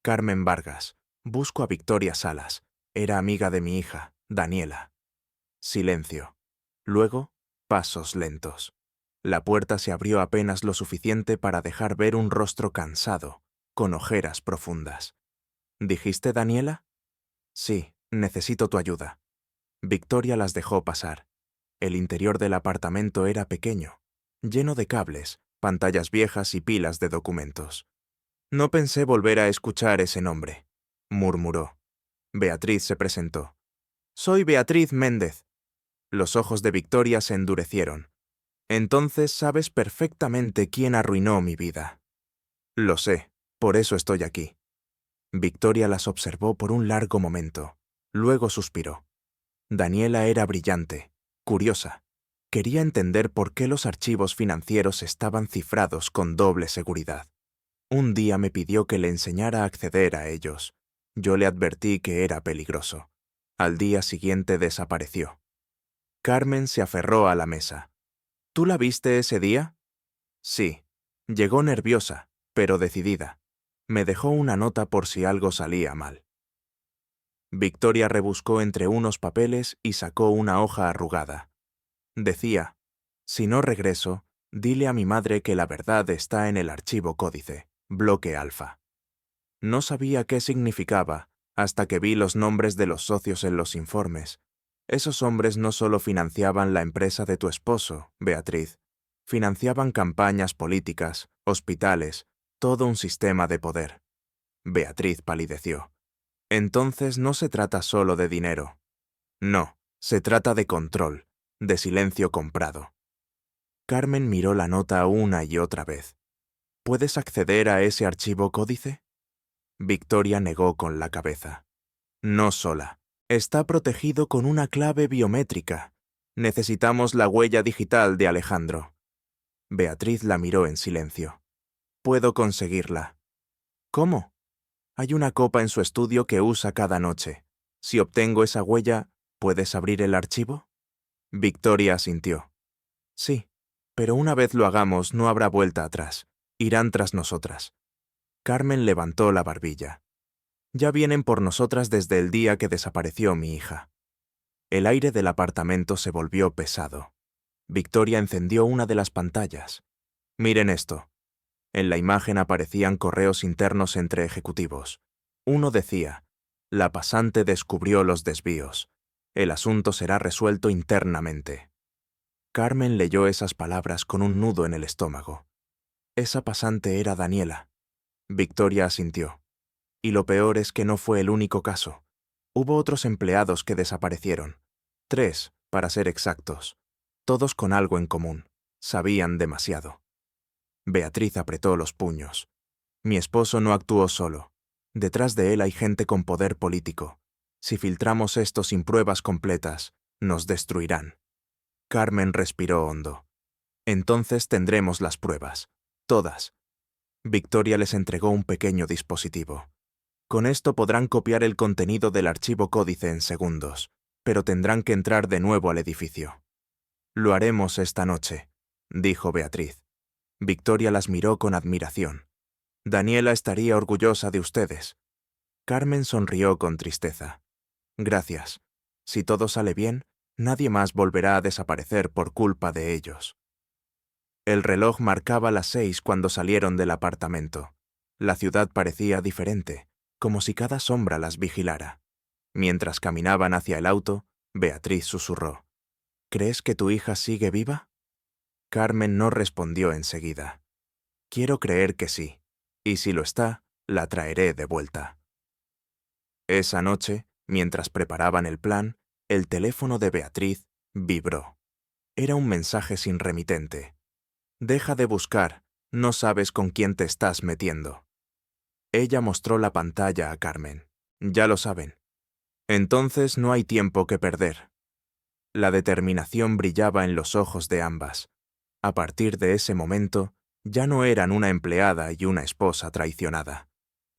Carmen Vargas. Busco a Victoria Salas. Era amiga de mi hija, Daniela. Silencio. Luego, pasos lentos. La puerta se abrió apenas lo suficiente para dejar ver un rostro cansado, con ojeras profundas. ¿Dijiste Daniela? Sí, necesito tu ayuda. Victoria las dejó pasar. El interior del apartamento era pequeño, lleno de cables, pantallas viejas y pilas de documentos. No pensé volver a escuchar ese nombre, murmuró. Beatriz se presentó. Soy Beatriz Méndez. Los ojos de Victoria se endurecieron. Entonces sabes perfectamente quién arruinó mi vida. Lo sé, por eso estoy aquí. Victoria las observó por un largo momento. Luego suspiró. Daniela era brillante, curiosa. Quería entender por qué los archivos financieros estaban cifrados con doble seguridad. Un día me pidió que le enseñara a acceder a ellos. Yo le advertí que era peligroso. Al día siguiente desapareció. Carmen se aferró a la mesa. ¿Tú la viste ese día? Sí. Llegó nerviosa, pero decidida. Me dejó una nota por si algo salía mal. Victoria rebuscó entre unos papeles y sacó una hoja arrugada. Decía, si no regreso, dile a mi madre que la verdad está en el archivo códice, bloque alfa. No sabía qué significaba hasta que vi los nombres de los socios en los informes. Esos hombres no solo financiaban la empresa de tu esposo, Beatriz, financiaban campañas políticas, hospitales, todo un sistema de poder. Beatriz palideció. Entonces no se trata solo de dinero. No, se trata de control, de silencio comprado. Carmen miró la nota una y otra vez. ¿Puedes acceder a ese archivo códice? Victoria negó con la cabeza. No sola. Está protegido con una clave biométrica. Necesitamos la huella digital de Alejandro. Beatriz la miró en silencio. Puedo conseguirla. ¿Cómo? Hay una copa en su estudio que usa cada noche. Si obtengo esa huella, ¿puedes abrir el archivo? Victoria asintió. Sí, pero una vez lo hagamos no habrá vuelta atrás. Irán tras nosotras. Carmen levantó la barbilla. Ya vienen por nosotras desde el día que desapareció mi hija. El aire del apartamento se volvió pesado. Victoria encendió una de las pantallas. Miren esto. En la imagen aparecían correos internos entre ejecutivos. Uno decía: la pasante descubrió los desvíos. El asunto será resuelto internamente. Carmen leyó esas palabras con un nudo en el estómago. Esa pasante era Daniela. Victoria asintió. Y lo peor es que no fue el único caso. Hubo otros empleados que desaparecieron. 3, para ser exactos. Todos con algo en común. Sabían demasiado. Beatriz apretó los puños. Mi esposo no actuó solo. Detrás de él hay gente con poder político. Si filtramos esto sin pruebas completas, nos destruirán. Carmen respiró hondo. Entonces tendremos las pruebas. Todas. Victoria les entregó un pequeño dispositivo. Con esto podrán copiar el contenido del archivo códice en segundos, pero tendrán que entrar de nuevo al edificio. Lo haremos esta noche, dijo Beatriz. Victoria las miró con admiración. Daniela estaría orgullosa de ustedes. Carmen sonrió con tristeza. Gracias. Si todo sale bien, nadie más volverá a desaparecer por culpa de ellos. El reloj marcaba las 6 cuando salieron del apartamento. La ciudad parecía diferente, como si cada sombra las vigilara. Mientras caminaban hacia el auto, Beatriz susurró: ¿Crees que tu hija sigue viva? Carmen no respondió enseguida. Quiero creer que sí, y si lo está, la traeré de vuelta. Esa noche, mientras preparaban el plan, el teléfono de Beatriz vibró. Era un mensaje sin remitente. Deja de buscar, no sabes con quién te estás metiendo. Ella mostró la pantalla a Carmen. Ya lo saben. Entonces no hay tiempo que perder. La determinación brillaba en los ojos de ambas. A partir de ese momento, ya no eran una empleada y una esposa traicionada.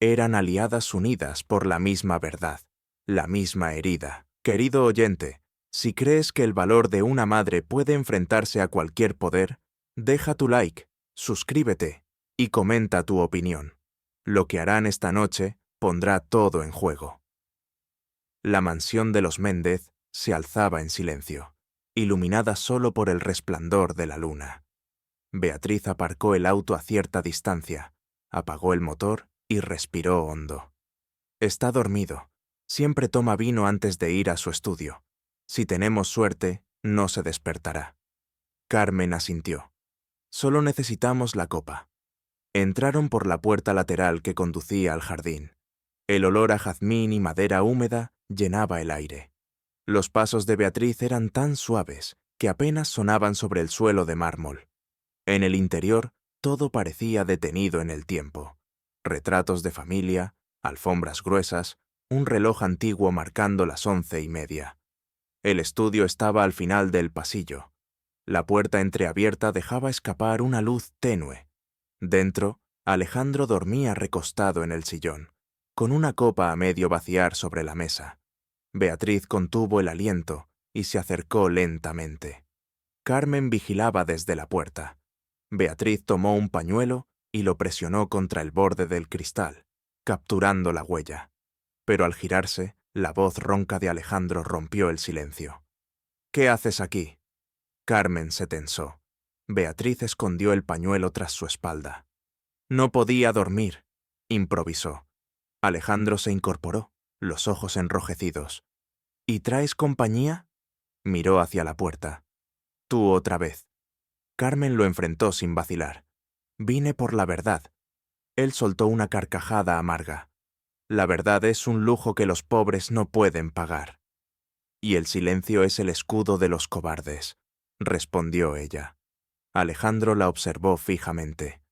Eran aliadas unidas por la misma verdad, la misma herida. Querido oyente, si crees que el valor de una madre puede enfrentarse a cualquier poder, deja tu like, suscríbete y comenta tu opinión. Lo que harán esta noche pondrá todo en juego. La mansión de los Méndez se alzaba en silencio, iluminada solo por el resplandor de la luna. Beatriz aparcó el auto a cierta distancia, apagó el motor y respiró hondo. Está dormido. Siempre toma vino antes de ir a su estudio. Si tenemos suerte, no se despertará. Carmen asintió. Solo necesitamos la copa. Entraron por la puerta lateral que conducía al jardín. El olor a jazmín y madera húmeda llenaba el aire. Los pasos de Beatriz eran tan suaves que apenas sonaban sobre el suelo de mármol. En el interior, todo parecía detenido en el tiempo. Retratos de familia, alfombras gruesas, un reloj antiguo marcando las 11:30. El estudio estaba al final del pasillo. La puerta entreabierta dejaba escapar una luz tenue. Dentro, Alejandro dormía recostado en el sillón, con una copa a medio vaciar sobre la mesa. Beatriz contuvo el aliento y se acercó lentamente. Carmen vigilaba desde la puerta. Beatriz tomó un pañuelo y lo presionó contra el borde del cristal, capturando la huella. Pero al girarse, la voz ronca de Alejandro rompió el silencio. ¿Qué haces aquí? Carmen se tensó. Beatriz escondió el pañuelo tras su espalda. No podía dormir, improvisó. Alejandro se incorporó, los ojos enrojecidos. ¿Y traes compañía? Miró hacia la puerta. Tú otra vez. Carmen lo enfrentó sin vacilar. Vine por la verdad. Él soltó una carcajada amarga. La verdad es un lujo que los pobres no pueden pagar. Y el silencio es el escudo de los cobardes, respondió ella. Alejandro la observó fijamente.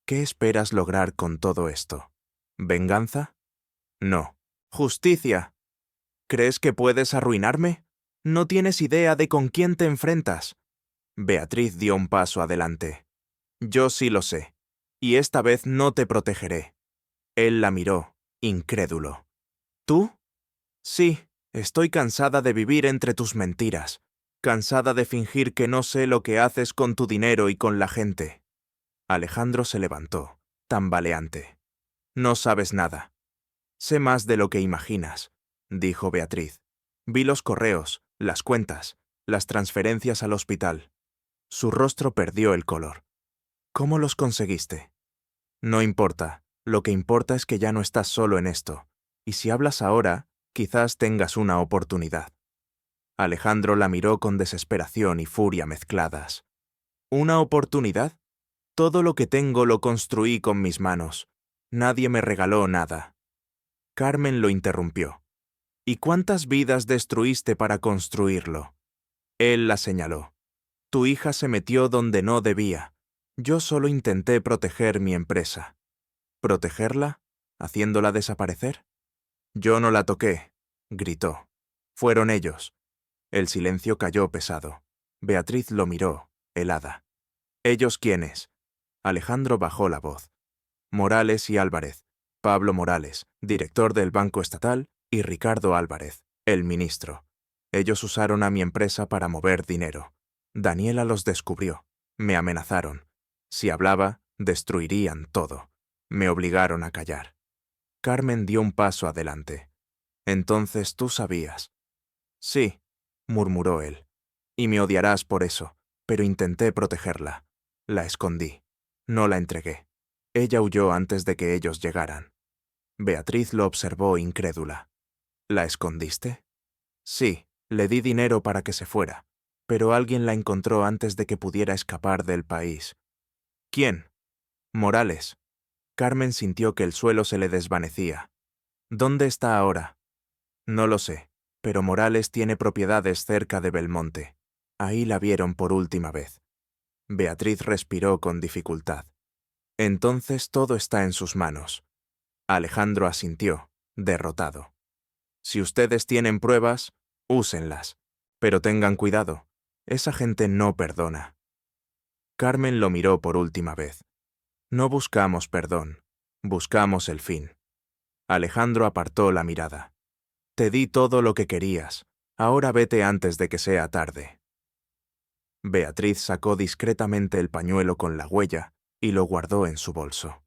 ¿Qué esperas lograr con todo esto? ¿Venganza? No. ¡Justicia! ¿Crees que puedes arruinarme? No tienes idea de con quién te enfrentas. Beatriz dio un paso adelante. Yo sí lo sé, y esta vez no te protegeré. Él la miró, incrédulo. ¿Tú? Sí, Estoy cansada de vivir entre tus mentiras, cansada de fingir que no sé lo que haces con tu dinero y con la gente. Alejandro se levantó, tambaleante. No sabes nada. Sé más de lo que imaginas, dijo Beatriz. Vi los correos, las cuentas, las transferencias al hospital. Su rostro perdió el color. ¿Cómo los conseguiste? No importa, lo que importa es que ya no estás solo en esto, y si hablas ahora, quizás tengas una oportunidad. Alejandro la miró con desesperación y furia mezcladas. ¿Una oportunidad? Todo lo que tengo lo construí con mis manos. Nadie me regaló nada. Carmen lo interrumpió. ¿Y cuántas vidas destruiste para construirlo? Él la señaló. Tu hija se metió donde no debía. Yo solo intenté proteger mi empresa. ¿Protegerla? ¿Haciéndola desaparecer? Yo no la toqué, gritó. Fueron ellos. El silencio cayó pesado. Beatriz lo miró, helada. ¿Ellos quiénes? Alejandro bajó la voz. Morales y Álvarez. Pablo Morales, director del Banco Estatal, y Ricardo Álvarez, el ministro. Ellos usaron a mi empresa para mover dinero. Daniela los descubrió. Me amenazaron. Si hablaba, destruirían todo. Me obligaron a callar. Carmen dio un paso adelante. Entonces tú sabías. Sí, murmuró él. Y me odiarás por eso, pero intenté protegerla. La escondí. No la entregué. Ella huyó antes de que ellos llegaran. Beatriz lo observó incrédula. ¿La escondiste? Sí, le di dinero para que se fuera, pero alguien la encontró antes de que pudiera escapar del país. ¿Quién? Morales. Carmen sintió que el suelo se le desvanecía. ¿Dónde está ahora? No lo sé, pero Morales tiene propiedades cerca de Belmonte. Ahí la vieron por última vez. Beatriz respiró con dificultad. Entonces todo está en sus manos. Alejandro asintió, derrotado. Si ustedes tienen pruebas, úsenlas. Pero tengan cuidado, esa gente no perdona. Carmen lo miró por última vez. No buscamos perdón, buscamos el fin. Alejandro apartó la mirada. Te di todo lo que querías, ahora vete antes de que sea tarde. Beatriz sacó discretamente el pañuelo con la huella y lo guardó en su bolso.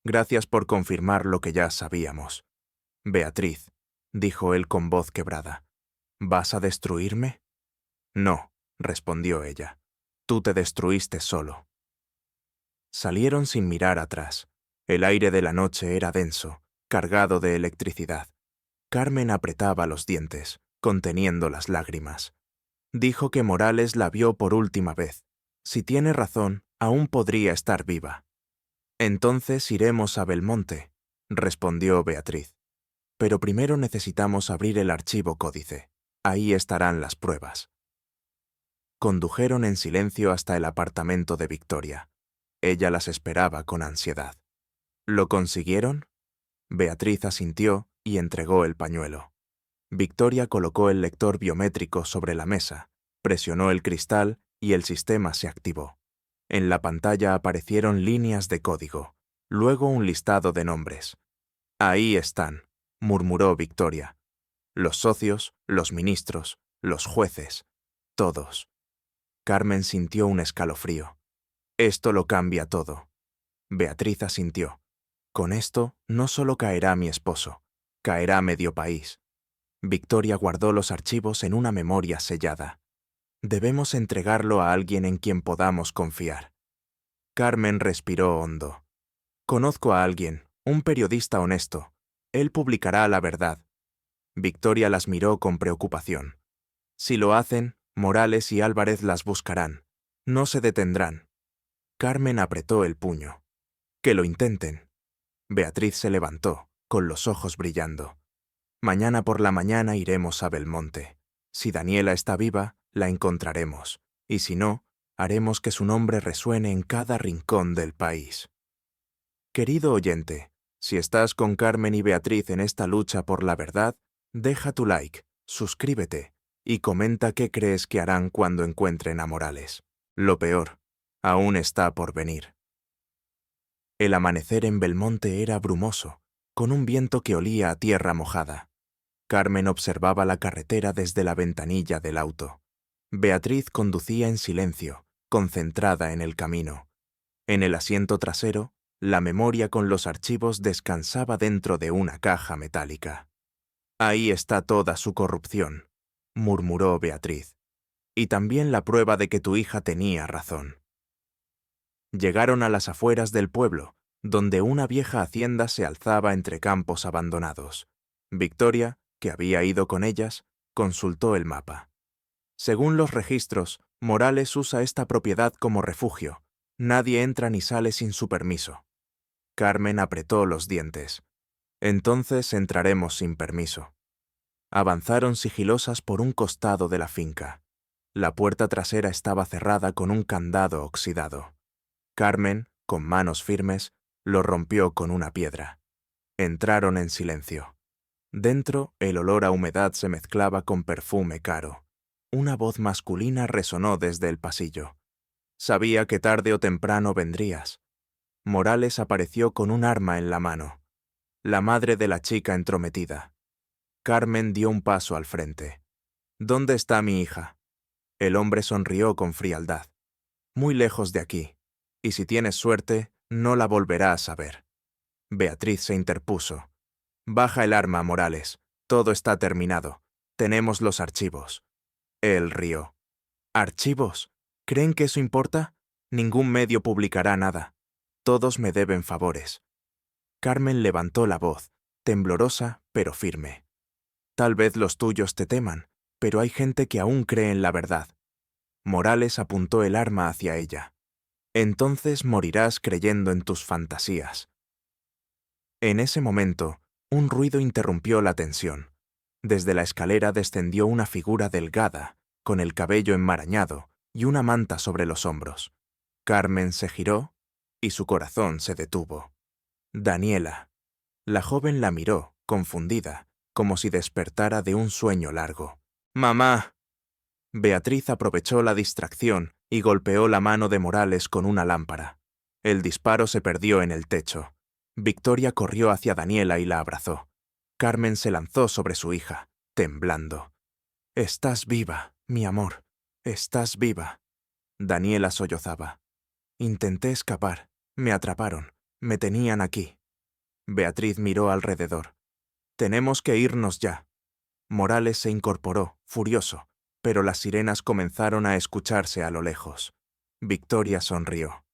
Gracias por confirmar lo que ya sabíamos. Beatriz, dijo él con voz quebrada, ¿vas a destruirme? No, respondió ella. Tú te destruiste solo. Salieron sin mirar atrás. El aire de la noche era denso, cargado de electricidad. Carmen apretaba los dientes, conteniendo las lágrimas. Dijo que Morales la vio por última vez. Si tiene razón, aún podría estar viva. Entonces iremos a Belmonte, respondió Beatriz. Pero primero necesitamos abrir el archivo códice. Ahí estarán las pruebas. Condujeron en silencio hasta el apartamento de Victoria. Ella las esperaba con ansiedad. ¿Lo consiguieron? Beatriz asintió y entregó el pañuelo. Victoria colocó el lector biométrico sobre la mesa, presionó el cristal y el sistema se activó. En la pantalla aparecieron líneas de código, luego un listado de nombres. Ahí están, murmuró Victoria. Los socios, los ministros, los jueces, todos. Carmen sintió un escalofrío. Esto lo cambia todo. Beatriz asintió. Con esto no solo caerá mi esposo, caerá medio país. Victoria guardó los archivos en una memoria sellada. Debemos entregarlo a alguien en quien podamos confiar. Carmen respiró hondo. Conozco a alguien, un periodista honesto. Él publicará la verdad. Victoria las miró con preocupación. Si lo hacen, Morales y Álvarez las buscarán. No se detendrán. Carmen apretó el puño. Que lo intenten. Beatriz se levantó, con los ojos brillando. Mañana por la mañana iremos a Belmonte. Si Daniela está viva, la encontraremos. Y si no, haremos que su nombre resuene en cada rincón del país. Querido oyente, si estás con Carmen y Beatriz en esta lucha por la verdad, deja tu like, suscríbete y comenta qué crees que harán cuando encuentren a Morales. Lo peor, aún está por venir. El amanecer en Belmonte era brumoso, con un viento que olía a tierra mojada. Carmen observaba la carretera desde la ventanilla del auto. Beatriz conducía en silencio, concentrada en el camino. En el asiento trasero, la memoria con los archivos descansaba dentro de una caja metálica. Ahí está toda su corrupción, murmuró Beatriz. Y también la prueba de que tu hija tenía razón. Llegaron a las afueras del pueblo, donde una vieja hacienda se alzaba entre campos abandonados. Victoria, que había ido con ellas, consultó el mapa. Según los registros, Morales usa esta propiedad como refugio. Nadie entra ni sale sin su permiso. Carmen apretó los dientes. Entonces entraremos sin permiso. Avanzaron sigilosas por un costado de la finca. La puerta trasera estaba cerrada con un candado oxidado. Carmen, con manos firmes, lo rompió con una piedra. Entraron en silencio. Dentro, el olor a humedad se mezclaba con perfume caro. Una voz masculina resonó desde el pasillo. Sabía que tarde o temprano vendrías. Morales apareció con un arma en la mano. La madre de la chica entrometida. Carmen dio un paso al frente. ¿Dónde está mi hija? El hombre sonrió con frialdad. Muy lejos de aquí. Y si tienes suerte, no la volverás a ver. Beatriz se interpuso. Baja el arma, Morales. Todo está terminado. Tenemos los archivos. Él rió. ¿Archivos? ¿Creen que eso importa? Ningún medio publicará nada. Todos me deben favores. Carmen levantó la voz, temblorosa pero firme. Tal vez los tuyos te teman, pero hay gente que aún cree en la verdad. Morales apuntó el arma hacia ella. Entonces morirás creyendo en tus fantasías. En ese momento, un ruido interrumpió la tensión. Desde la escalera descendió una figura delgada, con el cabello enmarañado y una manta sobre los hombros. Carmen se giró y su corazón se detuvo. Daniela. La joven la miró, confundida, como si despertara de un sueño largo. ¡Mamá! Beatriz aprovechó la distracción y golpeó la mano de Morales con una lámpara. El disparo se perdió en el techo. Victoria corrió hacia Daniela y la abrazó. Carmen se lanzó sobre su hija, temblando. «Estás viva, mi amor. Estás viva». Daniela sollozaba. «Intenté escapar. Me atraparon. Me tenían aquí». Beatriz miró alrededor. «Tenemos que irnos ya». Morales se incorporó, furioso, pero las sirenas comenzaron a escucharse a lo lejos. Victoria sonrió.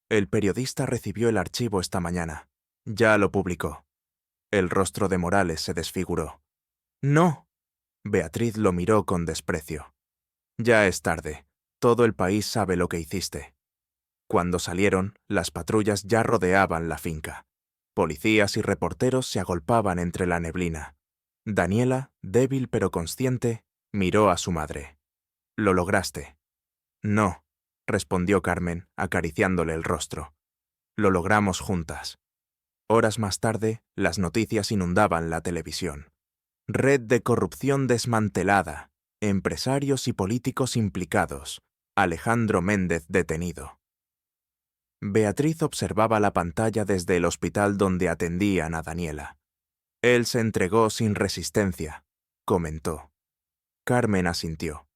«El periodista recibió el archivo esta mañana. Ya lo publicó». El rostro de Morales se desfiguró. «¡No!». Beatriz lo miró con desprecio. «Ya es tarde. Todo el país sabe lo que hiciste». Cuando salieron, las patrullas ya rodeaban la finca. Policías y reporteros se agolpaban entre la neblina. Daniela, débil pero consciente, miró a su madre. «Lo lograste». «No», respondió Carmen, acariciándole el rostro. «Lo logramos juntas». Horas más tarde, las noticias inundaban la televisión. Red de corrupción desmantelada. Empresarios y políticos implicados. Alejandro Méndez detenido. Beatriz observaba la pantalla desde el hospital donde atendían a Daniela. «Él se entregó sin resistencia», comentó. Carmen asintió.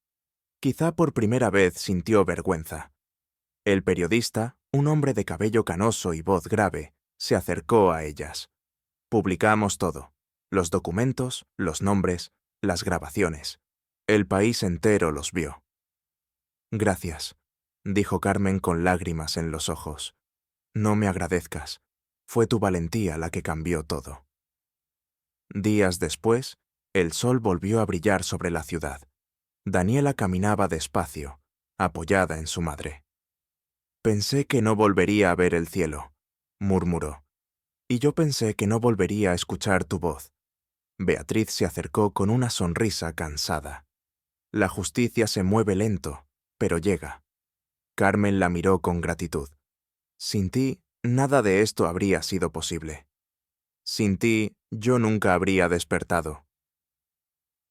Quizá por primera vez sintió vergüenza. El periodista, un hombre de cabello canoso y voz grave, se acercó a ellas. «Publicamos todo. Los documentos, los nombres, las grabaciones. El país entero los vio». «Gracias», dijo Carmen con lágrimas en los ojos. «No me agradezcas. Fue tu valentía la que cambió todo». Días después, el sol volvió a brillar sobre la ciudad. Daniela caminaba despacio, apoyada en su madre. «Pensé que no volvería a ver el cielo», murmuró. «Y yo pensé que no volvería a escuchar tu voz». Beatriz se acercó con una sonrisa cansada. «La justicia se mueve lento, pero llega». Carmen la miró con gratitud. «Sin ti, nada de esto habría sido posible. Sin ti, yo nunca habría despertado».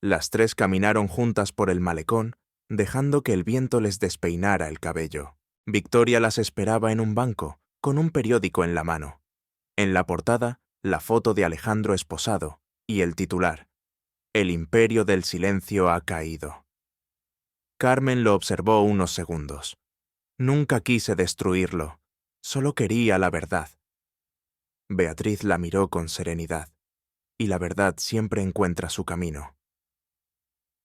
Las tres caminaron juntas por el malecón, dejando que el viento les despeinara el cabello. Victoria las esperaba en un banco, con un periódico en la mano. En la portada, la foto de Alejandro esposado y el titular: El imperio del silencio ha caído. Carmen lo observó unos segundos. Nunca quise destruirlo, solo quería la verdad. Beatriz la miró con serenidad, y la verdad siempre encuentra su camino.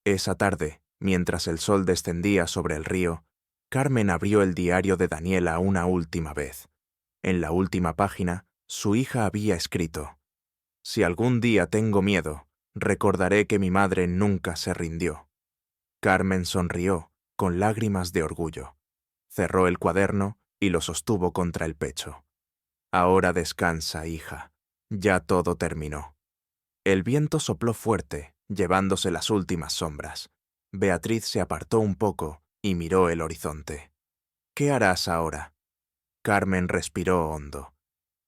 Esa tarde, mientras el sol descendía sobre el río, Carmen abrió el diario de Daniela una última vez. En la última página, su hija había escrito: «Si algún día tengo miedo, recordaré que mi madre nunca se rindió». Carmen sonrió, con lágrimas de orgullo. Cerró el cuaderno y lo sostuvo contra el pecho. «Ahora descansa, hija. Ya todo terminó». El viento sopló fuerte, llevándose las últimas sombras. Beatriz se apartó un poco y miró el horizonte. «¿Qué harás ahora?» Carmen respiró hondo.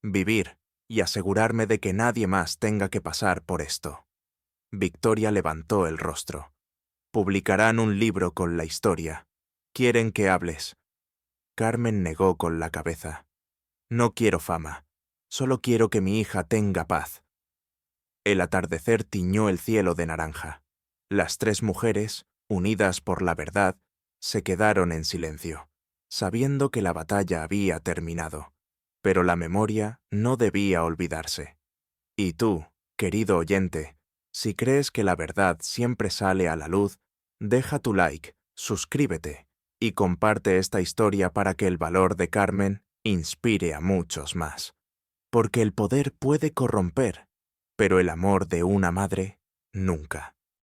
«Vivir y asegurarme de que nadie más tenga que pasar por esto». Victoria levantó el rostro. «Publicarán un libro con la historia. Quieren que hables». Carmen negó con la cabeza. «No quiero fama. Solo quiero que mi hija tenga paz». El atardecer tiñó el cielo de naranja. Las tres mujeres, unidas por la verdad, se quedaron en silencio, sabiendo que la batalla había terminado. Pero la memoria no debía olvidarse. Y tú, querido oyente, si crees que la verdad siempre sale a la luz, deja tu like, suscríbete y comparte esta historia para que el valor de Carmen inspire a muchos más. Porque el poder puede corromper, pero el amor de una madre, nunca.